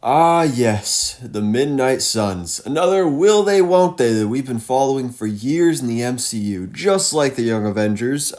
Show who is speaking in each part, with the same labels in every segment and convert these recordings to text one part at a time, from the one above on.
Speaker 1: Ah, yes, the Midnight Suns. Another will they, won't they that we've been following for years in the MCU, just like the Young Avengers.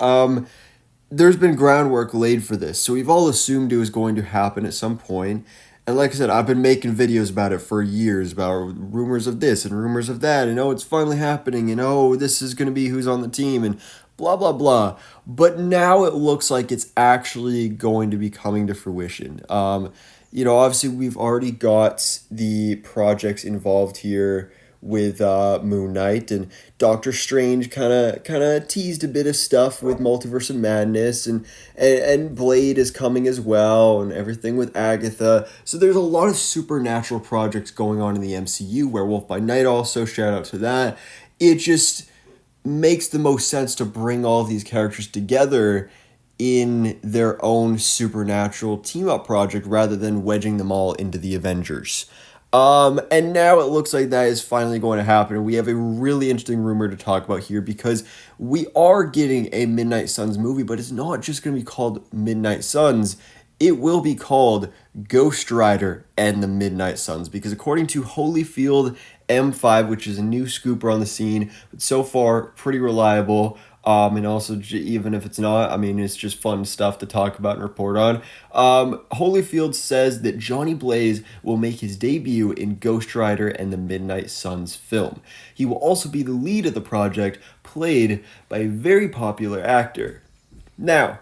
Speaker 1: There's been groundwork laid for this, so we've all assumed it was going to happen at some point. And like I said, I've been making videos about it for years, about rumors of this and rumors of that, and oh, it's finally happening, and oh, this is going to be who's on the team, and blah, blah, blah. But now it looks like it's actually going to be coming to fruition. Obviously, we've already got the projects involved here with Moon Knight and Doctor Strange kind of teased a bit of stuff with Multiverse of Madness and Blade is coming as well and everything with Agatha. So there's a lot of supernatural projects going on in the MCU. Werewolf by Night also, shout out to that. It just makes the most sense to bring all of these characters together in their own supernatural team up project rather than wedging them all into the Avengers. And now it looks like that is finally going to happen. We have a really interesting rumor to talk about here because we are getting a Midnight Suns movie, but it's not just going to be called Midnight Suns. It will be called Ghost Rider and the Midnight Suns because according to Holyfield M5, which is a new scooper on the scene, but so far pretty reliable. And also, even if it's not, I mean, it's just fun stuff to talk about and report on. Holyfield says that Johnny Blaze will make his debut in Ghost Rider and the Midnight Suns film. He will also be the lead of the project, played by a very popular actor. Now,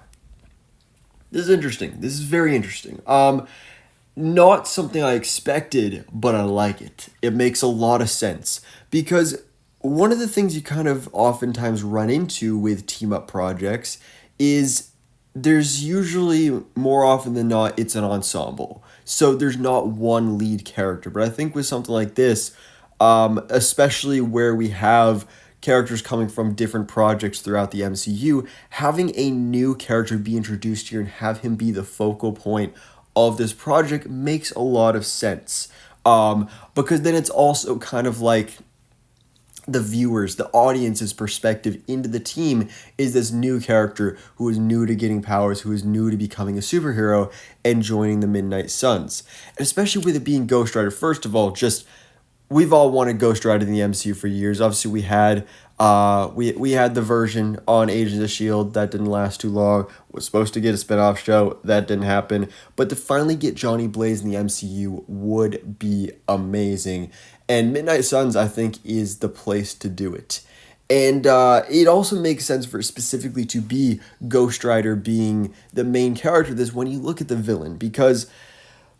Speaker 1: this is interesting. This is very interesting. Not something I expected, but I like it. It makes a lot of sense because one of the things you kind of oftentimes run into with team up projects is there's usually more often than not it's an ensemble. So there's not one lead character. But I think with something like this, especially where we have characters coming from different projects throughout the MCU, having a new character be introduced here and have him be the focal point of this project makes a lot of sense. Because then it's also kind of like the viewers, the audience's perspective into the team is this new character who is new to getting powers, who is new to becoming a superhero and joining the Midnight Suns. And especially with it being Ghost Rider, first of all, just we've all wanted Ghost Rider in the MCU for years. Obviously, we had we had the version on Agents of Shield that didn't last too long. Was supposed to get a spinoff show that didn't happen, but to finally get Johnny Blaze in the MCU would be amazing. And Midnight Suns, I think, is the place to do it. And it also makes sense for it specifically to be Ghost Rider being the main character of this when you look at the villain, because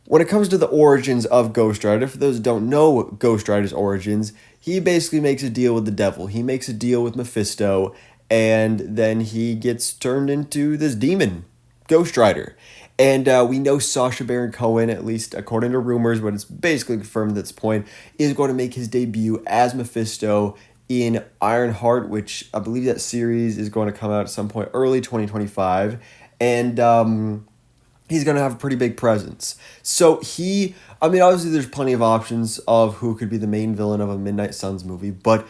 Speaker 1: when it comes to the origins of Ghost Rider, for those who don't know Ghost Rider's origins, he basically makes a deal with the devil. He makes a deal with Mephisto, and then he gets turned into this demon, Ghost Rider. And we know Sacha Baron Cohen, at least according to rumors, but it's basically confirmed at this point, is going to make his debut as Mephisto in Ironheart, which I believe that series is going to come out at some point early 2025. And he's going to have a pretty big presence. So obviously there's plenty of options of who could be the main villain of a Midnight Suns movie, but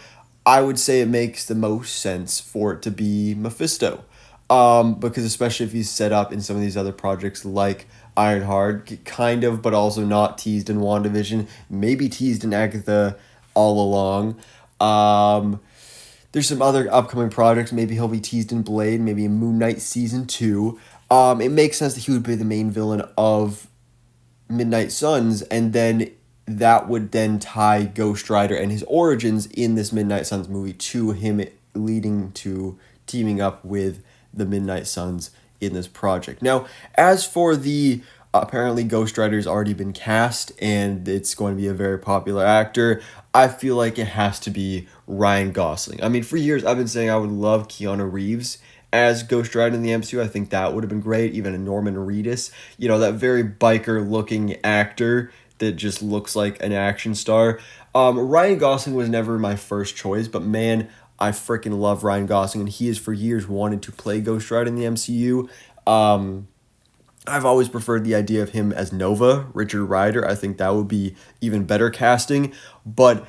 Speaker 1: I would say it makes the most sense for it to be Mephisto. Because especially if he's set up in some of these other projects like Ironheart, kind of, but also not teased in WandaVision, maybe teased in Agatha all along. There's some other upcoming projects. Maybe he'll be teased in Blade, maybe in Moon Knight Season 2. It makes sense that he would be the main villain of Midnight Suns, and then that would then tie Ghost Rider and his origins in this Midnight Suns movie to him leading to teaming up with the Midnight Suns in this project. Now, as for the apparently Ghost Rider's already been cast and it's going to be a very popular actor, I feel like it has to be Ryan Gosling. I mean, for years I've been saying I would love Keanu Reeves as Ghost Rider in the MCU. I think that would have been great. Even a Norman Reedus, that very biker looking actor that just looks like an action star. Ryan Gosling was never my first choice, but man, I freaking love Ryan Gosling, and he has for years wanted to play Ghost Rider in the MCU. I've always preferred the idea of him as Nova, Richard Rider. I think that would be even better casting, but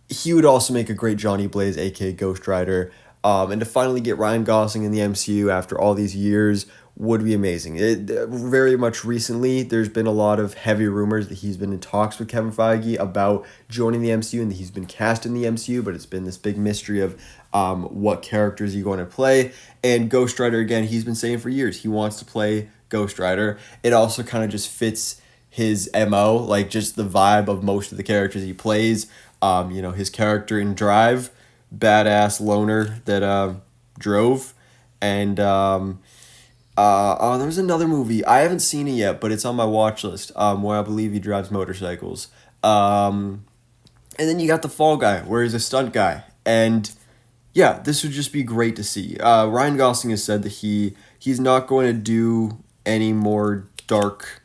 Speaker 1: he would also make a great Johnny Blaze, aka Ghost Rider. And to finally get Ryan Gosling in the MCU after all these years would be amazing. Very much recently, there's been a lot of heavy rumors that he's been in talks with Kevin Feige about joining the MCU and that he's been cast in the MCU, but it's been this big mystery of what character is he going to play. And Ghost Rider, again, he's been saying for years he wants to play Ghost Rider. It also kind of just fits his MO, like just the vibe of most of the characters he plays. His character in Drive, badass loner that drove. And there's another movie. I haven't seen it yet, but it's on my watch list, where I believe he drives motorcycles. And then you got the Fall Guy, where he's a stunt guy. And yeah, this would just be great to see. Ryan Gosling has said that he's not going to do any more dark,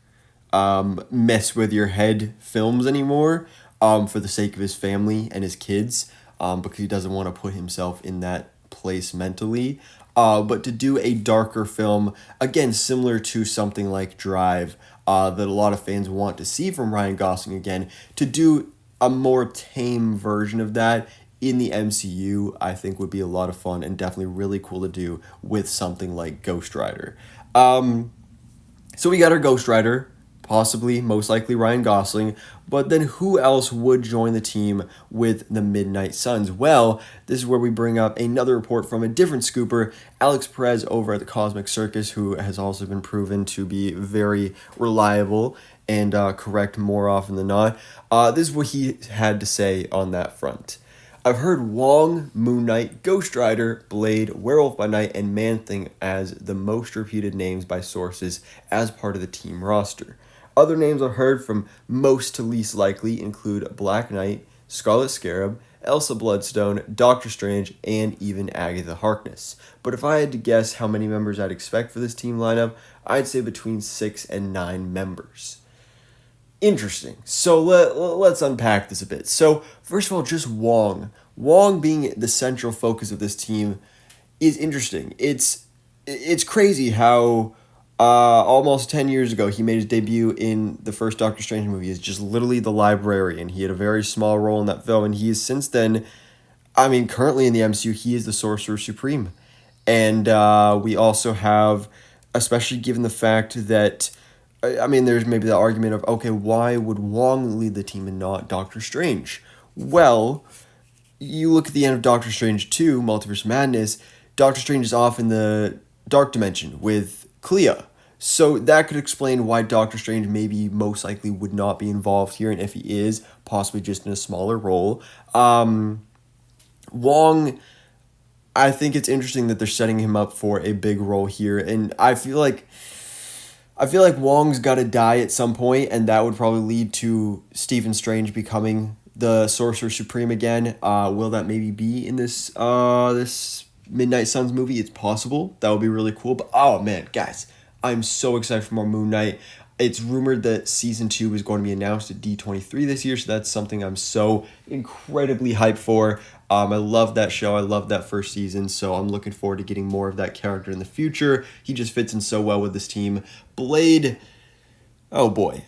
Speaker 1: mess with your head films anymore, for the sake of his family and his kids, because he doesn't want to put himself in that place mentally. But to do a darker film, again, similar to something like Drive, that a lot of fans want to see from Ryan Gosling again, to do a more tame version of that in the MCU, I think would be a lot of fun and definitely really cool to do with something like Ghost Rider. So we got our Ghost Rider, possibly, most likely Ryan Gosling, but then who else would join the team with the Midnight Suns? Well, this is where we bring up another report from a different scooper, Alex Perez over at the Cosmic Circus, who has also been proven to be very reliable and correct more often than not. This is what he had to say on that front. I've heard Wong, Moon Knight, Ghost Rider, Blade, Werewolf by Night, and Man-Thing as the most reputed names by sources as part of the team roster. Other names I've heard from most to least likely include Black Knight, Scarlet Scarab, Elsa Bloodstone, Doctor Strange, and even Agatha Harkness. But if I had to guess how many members I'd expect for this team lineup, I'd say between 6 and 9 members. Interesting. So let's unpack this a bit. So first of all, just Wong. Wong being the central focus of this team is interesting. It's crazy how almost 10 years ago he made his debut in the first Doctor Strange movie as just literally the librarian. He had a very small role in that film, and he is since then, currently in the MCU, he is the Sorcerer Supreme. And we also have, especially given the fact that there's maybe the argument of, okay, why would Wong lead the team and not Doctor Strange? Well, you look at the end of Doctor Strange 2, Multiverse Madness, Doctor Strange is off in the Dark Dimension with Clea. So that could explain why Doctor Strange maybe most likely would not be involved here, and if he is, possibly just in a smaller role. Wong, I think it's interesting that they're setting him up for a big role here, and I feel like Wong's got to die at some point, and that would probably lead to Stephen Strange becoming the Sorcerer Supreme again. Will that maybe be in this Midnight Suns movie? It's possible. That would be really cool. But oh man, guys, I'm so excited for more Moon Knight. It's rumored that season 2 is going to be announced at D23 this year, so that's something I'm so incredibly hyped for. I love that show. I love that first season, so I'm looking forward to getting more of that character in the future. He just fits in so well with this team. Blade, oh boy.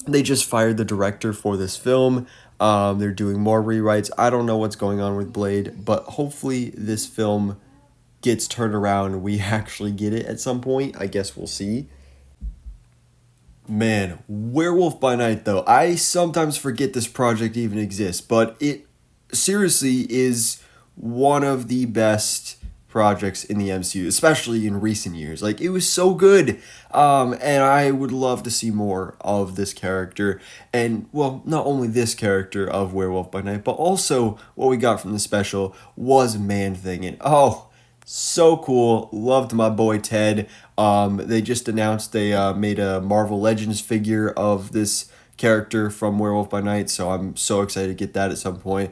Speaker 1: They just fired the director for this film. They're doing more rewrites. I don't know what's going on with Blade, but hopefully this film gets turned around and we actually get it at some point. I guess we'll see. Man, Werewolf by Night, though. I sometimes forget this project even exists, but it seriously is one of the best projects in the MCU, especially in recent years. Like, it was so good. And I would love to see more of this character. And, well, not only this character of Werewolf by Night, but also what we got from the special was Man-Thing. And, oh, so cool. Loved my boy Ted. They just announced they made a Marvel Legends figure of this character from Werewolf by Night, so I'm so excited to get that at some point.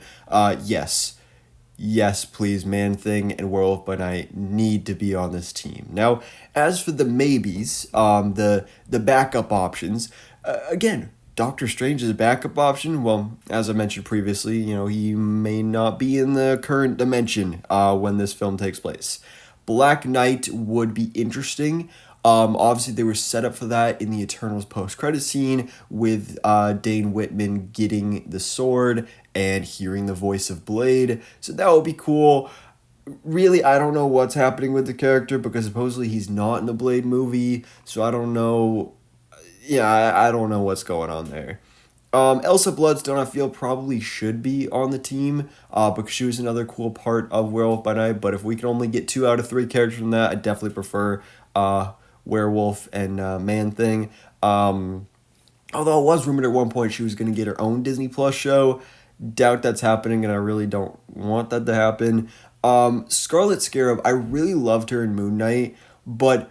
Speaker 1: Yes, please, Man-Thing and Werewolf by Night need to be on this team. Now, as for the maybes, the backup options, again, Doctor Strange is a backup option. Well, as I mentioned previously, he may not be in the current dimension when this film takes place. Black Knight would be interesting. Obviously, they were set up for that in the Eternals post-credit scene with Dane Whitman getting the sword and hearing the voice of Blade. So that would be cool. Really, I don't know what's happening with the character because supposedly he's not in the Blade movie, so I don't know. Yeah, I don't know what's going on there. Elsa Bloodstone, I feel probably should be on the team because she was another cool part of Werewolf by Night. But if we can only get 2 out of 3 characters from that, I definitely prefer Werewolf and Man Thing. Although it was rumored at one point she was going to get her own Disney Plus show. Doubt that's happening, and I really don't want that to happen. Scarlet Scarab, I really loved her in Moon Knight, but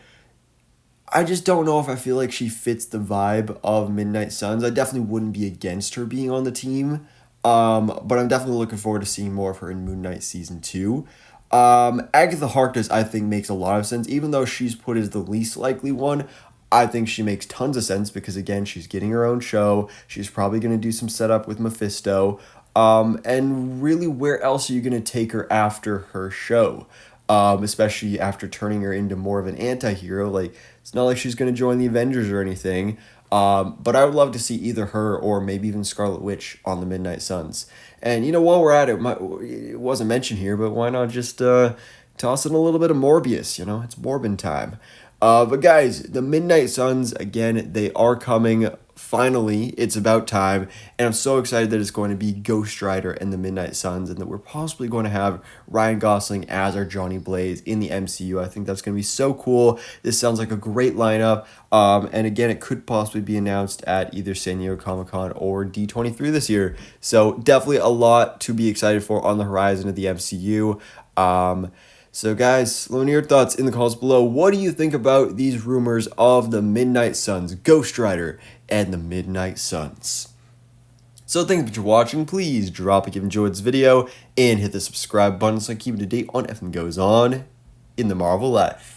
Speaker 1: I just don't know if I feel like she fits the vibe of Midnight Suns. I definitely wouldn't be against her being on the team, but I'm definitely looking forward to seeing more of her in Moon Knight season 2. Agatha Harkness, I think, makes a lot of sense, even though she's put as the least likely one. I think she makes tons of sense because again, she's getting her own show. She's probably going to do some setup with Mephisto. And really, where else are you going to take her after her show? Especially after turning her into more of an anti-hero. Like, it's not like she's going to join the Avengers or anything. But I would love to see either her or maybe even Scarlet Witch on the Midnight Suns. And, while we're at it, it wasn't mentioned here, but why not just toss in a little bit of Morbius? It's Morbin time. But guys, the Midnight Suns, again, they are coming. Finally, it's about time. And I'm so excited that it's going to be Ghost Rider and the Midnight Suns, and that we're possibly going to have Ryan Gosling as our Johnny Blaze in the MCU. I think that's going to be so cool. This sounds like a great lineup. And again, it could possibly be announced at either San Diego Comic-Con or D23 this year. So definitely a lot to be excited for on the horizon of the MCU. So guys, let me know your thoughts in the comments below. What do you think about these rumors of the Midnight Suns, Ghost Rider, and the Midnight Suns? So thanks for watching. Please drop a like if you enjoyed this video and hit the subscribe button so I keep you up to date on everything goes on in the Marvel life.